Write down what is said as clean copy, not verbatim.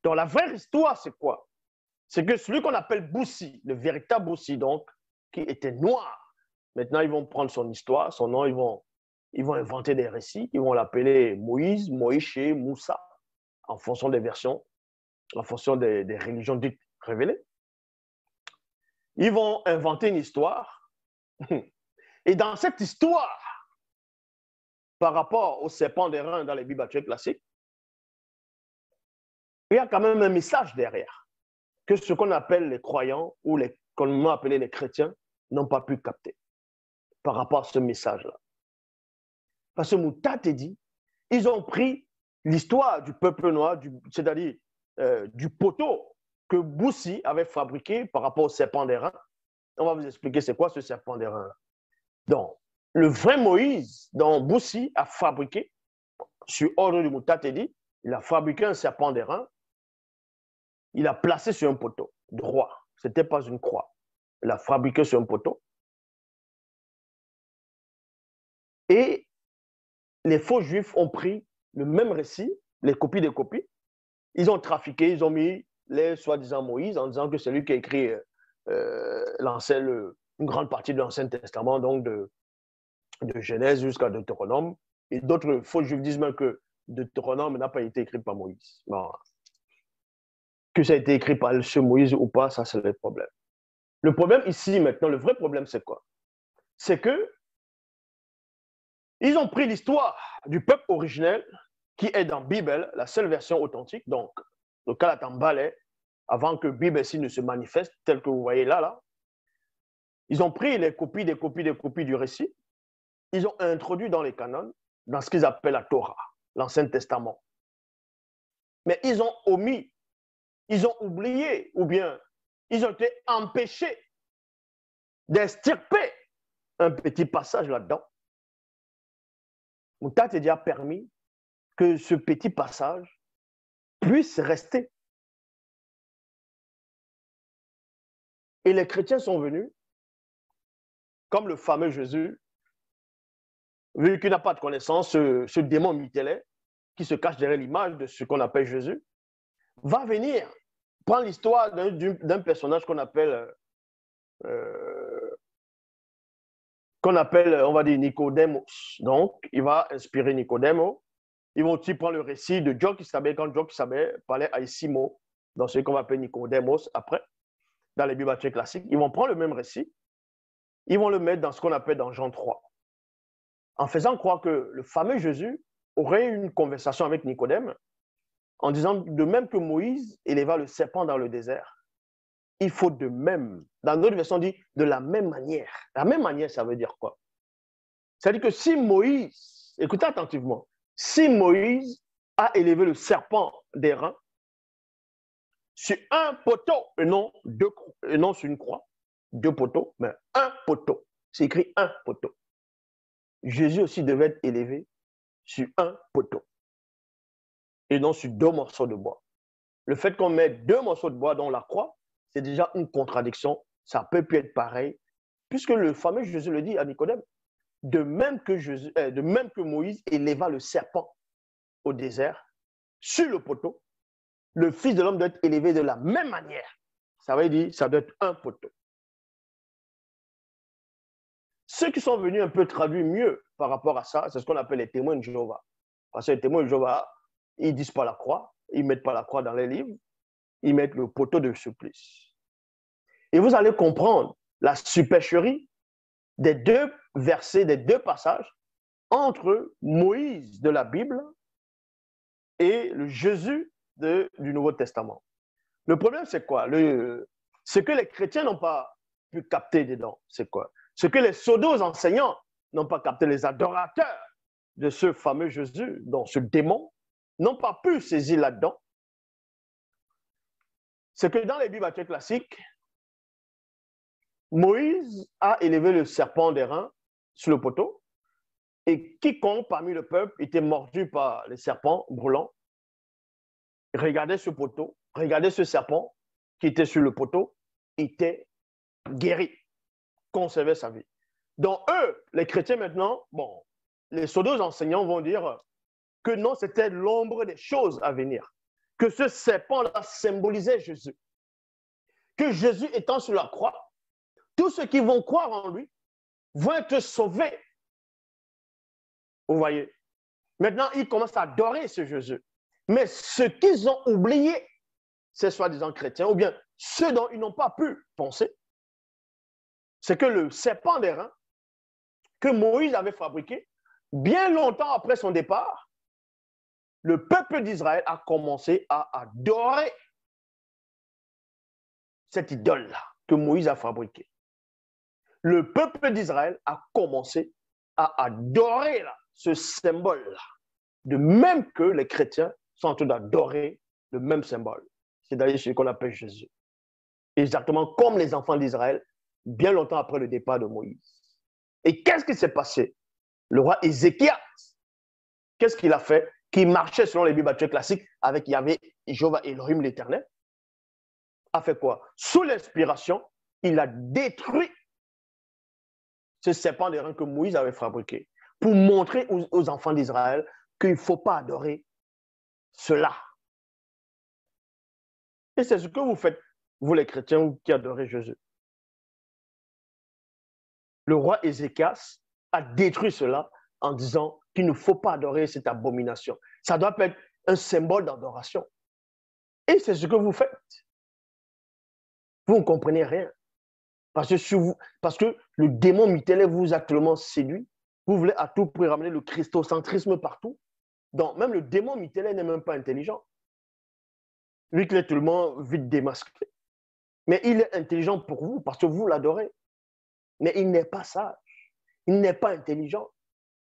Donc, la vraie histoire, c'est quoi? C'est que celui qu'on appelle Boussi, le véritable Boussi, donc, qui était noir, maintenant, ils vont prendre son histoire, son nom, ils vont inventer des récits, ils vont l'appeler Moïse, Moïse, Moussa, en fonction des versions, en fonction des religions dites révélées. Ils vont inventer une histoire. Et dans cette histoire, par rapport au serpent d'airain dans les Bibles actuelles classiques, il y a quand même un message derrière que ce qu'on appelle les croyants ou qu'on a appelé les chrétiens n'ont pas pu capter par rapport à ce message-là. Parce que Moutate dit, ils ont pris l'histoire du peuple noir, c'est-à-dire du poteau que Boussi avait fabriqué par rapport au serpent d'airain. On va vous expliquer c'est quoi ce serpent d'airain-là. Donc, le vrai Moïse, dont Boussi a fabriqué, sur ordre du Moutate dit, il a fabriqué un serpent d'airain, il a placé sur un poteau droit. Ce n'était pas une croix. Il a fabriqué sur un poteau. Et les faux juifs ont pris le même récit, les copies des copies. Ils ont trafiqué, ils ont mis les soi-disant Moïse en disant que c'est lui qui a écrit une grande partie de l'Ancien Testament, donc de Genèse jusqu'à Deutéronome. Et d'autres faux juifs disent même que Deutéronome n'a pas été écrit par Moïse. Bon. Que ça a été écrit par ce Moïse ou pas, ça c'est le problème. Le problème ici, maintenant, le vrai problème, c'est quoi? C'est que ils ont pris l'histoire du peuple originel qui est dans la Bible, la seule version authentique, donc le Kalatambale, avant que la Bible ici ne se manifeste, tel que vous voyez là. Ils ont pris les copies des copies du récit, ils ont introduit dans les canons, dans ce qu'ils appellent la Torah, l'Ancien Testament. Mais ils ont omis, ils ont oublié, ou bien ils ont été empêchés d'extirper un petit passage là-dedans. Moutate a permis que ce petit passage puisse rester. Et les chrétiens sont venus, comme le fameux Jésus, vu qu'il n'a pas de connaissance, ce démon mitellaire qui se cache derrière l'image de ce qu'on appelle Jésus, va venir prendre l'histoire d'un personnage qu'on appelle, on va dire, Nicodemos. Donc, il va inspirer Nicodemo. Ils vont aussi prendre le récit de Job-Kisabé, quand Job-Kisabé parlait à Isimo, dans ce qu'on va appeler Nicodemos après, dans les Bibles classiques. Ils vont prendre le même récit, ils vont le mettre dans ce qu'on appelle dans Jean 3. En faisant croire que le fameux Jésus aurait eu une conversation avec Nicodème, en disant de même que Moïse éleva le serpent dans le désert, il faut de même. Dans notre version, on dit de la même manière. La même manière, ça veut dire quoi? C'est-à-dire que si Moïse, écoutez attentivement, si Moïse a élevé le serpent d'airain sur un poteau, et non sur une croix, deux poteaux, mais un poteau. C'est écrit un poteau. Jésus aussi devait être élevé sur un poteau et non sur deux morceaux de bois. Le fait qu'on mette deux morceaux de bois dans la croix, c'est déjà une contradiction. Ça peut plus être pareil, puisque le fameux Jésus le dit à Nicodème. De même que Moïse éleva le serpent au désert, sur le poteau, le Fils de l'homme doit être élevé de la même manière. Ça veut dire, ça doit être un poteau. Ceux qui sont venus un peu traduire mieux par rapport à ça, c'est ce qu'on appelle les témoins de Jéhovah. Parce que les témoins de Jéhovah, ils ne disent pas la croix, ils ne mettent pas la croix dans les livres, ils mettent le poteau de supplice. Et vous allez comprendre la supercherie des deux versets, des deux passages entre Moïse de la Bible et le Jésus du Nouveau Testament. Le problème, c'est quoi? Ce que les chrétiens n'ont pas pu capter dedans, c'est quoi? Ce que les pseudo enseignants n'ont pas capté, les adorateurs de ce fameux Jésus, dont ce démon, n'ont pas pu saisir là-dedans, c'est que dans les Bibles classiques, Moïse a élevé le serpent d'airain sur le poteau et quiconque parmi le peuple était mordu par les serpents brûlants, regardait ce poteau, regardait ce serpent qui était sur le poteau, était guéri, conservait sa vie. Donc eux, les chrétiens maintenant, bon, les pseudo enseignants vont dire que non, c'était l'ombre des choses à venir, que ce serpent-là symbolisait Jésus. Que Jésus étant sur la croix, tous ceux qui vont croire en lui vont être sauvés. Vous voyez? Maintenant, ils commencent à adorer ce Jésus. Mais ce qu'ils ont oublié, ces soi-disant chrétiens, ou bien ceux dont ils n'ont pas pu penser, c'est que le serpent d'airain que Moïse avait fabriqué, bien longtemps après son départ, le peuple d'Israël a commencé à adorer cette idole-là que Moïse a fabriquée. Le peuple d'Israël a commencé à adorer là, ce symbole-là, de même que les chrétiens sont en train d'adorer le même symbole. C'est d'ailleurs ce qu'on appelle Jésus. Exactement comme les enfants d'Israël, bien longtemps après le départ de Moïse. Et qu'est-ce qui s'est passé? Le roi Ézéchias, qu'est-ce qu'il a fait? Qui marchait selon les Bibles classiques avec Yahvé, Jéhovah Elohim l'Éternel, a fait quoi? Sous l'inspiration, il a détruit ce serpent d'airain que Moïse avait fabriqué pour montrer aux enfants d'Israël qu'il ne faut pas adorer cela. Et c'est ce que vous faites, vous les chrétiens qui adorez Jésus. Le roi Ézéchias a détruit cela en disant qu'il ne faut pas adorer cette abomination. Ça doit être un symbole d'adoration. Et c'est ce que vous faites. Vous ne comprenez rien. Parce que le démon Mittélé vous a tellement séduit. Vous voulez à tout prix ramener le christocentrisme partout. Donc, même le démon Mittélé n'est même pas intelligent. Lui qui est tellement vite démasqué. Mais il est intelligent pour vous parce que vous l'adorez. Mais il n'est pas sage. Il n'est pas intelligent.